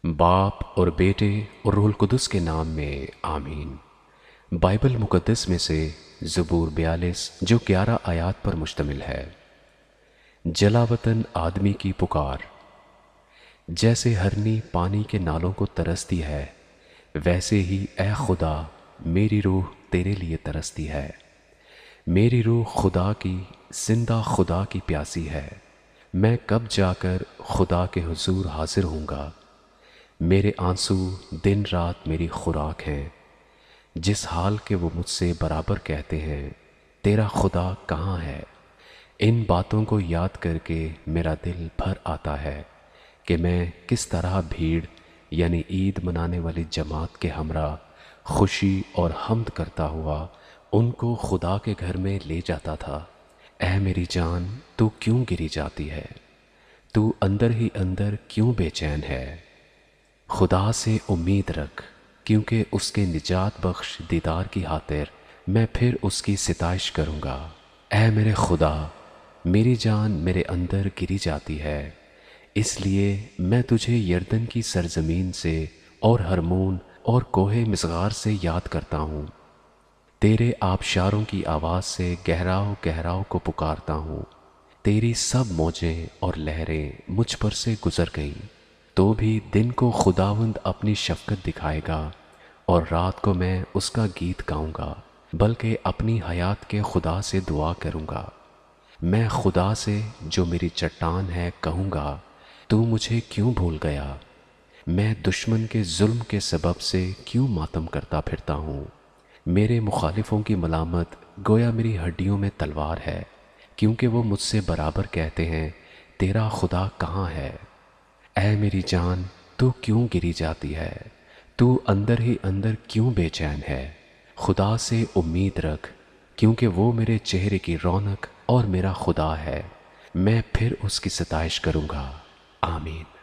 باپ اور بیٹے اور روح القدس کے نام میں آمین۔ بائبل مقدس میں سے زبور 42 جو 11 آیات پر مشتمل ہے۔ جلا وطن آدمی کی پکار۔ جیسے ہرنی پانی کے نالوں کو ترستی ہے، ویسے ہی اے خدا میری روح تیرے لیے ترستی ہے۔ میری روح خدا کی، زندہ خدا کی پیاسی ہے۔ میں کب جا کر خدا کے حضور حاضر ہوں گا؟ میرے آنسو دن رات میری خوراک ہیں، جس حال کے وہ مجھ سے برابر کہتے ہیں تیرا خدا کہاں ہے؟ ان باتوں کو یاد کر کے میرا دل بھر آتا ہے کہ میں کس طرح بھیڑ یعنی عید منانے والی جماعت کے ہمراہ خوشی اور حمد کرتا ہوا ان کو خدا کے گھر میں لے جاتا تھا۔ اے میری جان، تو کیوں گری جاتی ہے؟ تو اندر ہی اندر کیوں بے چین ہے؟ خدا سے امید رکھ، کیونکہ اس کے نجات بخش دیدار کی خاطر میں پھر اس کی ستائش کروں گا۔ اے میرے خدا، میری جان میرے اندر گری جاتی ہے، اس لیے میں تجھے یردن کی سرزمین سے اور ہرمون اور کوہ مصغار سے یاد کرتا ہوں۔ تیرے آبشاروں کی آواز سے گہراؤ گہراؤ کو پکارتا ہوں۔ تیری سب موجیں اور لہریں مجھ پر سے گزر گئیں، تو بھی دن کو خداوند اپنی شفقت دکھائے گا اور رات کو میں اس کا گیت گاؤں گا، بلکہ اپنی حیات کے خدا سے دعا کروں گا۔ میں خدا سے جو میری چٹان ہے کہوں گا، تو مجھے کیوں بھول گیا؟ میں دشمن کے ظلم کے سبب سے کیوں ماتم کرتا پھرتا ہوں؟ میرے مخالفوں کی ملامت گویا میری ہڈیوں میں تلوار ہے، کیونکہ وہ مجھ سے برابر کہتے ہیں تیرا خدا کہاں ہے؟ اے میری جان، تو کیوں گری جاتی ہے؟ تو اندر ہی اندر کیوں بے چین ہے؟ خدا سے امید رکھ، کیونکہ وہ میرے چہرے کی رونق اور میرا خدا ہے۔ میں پھر اس کی ستائش کروں گا۔ آمین۔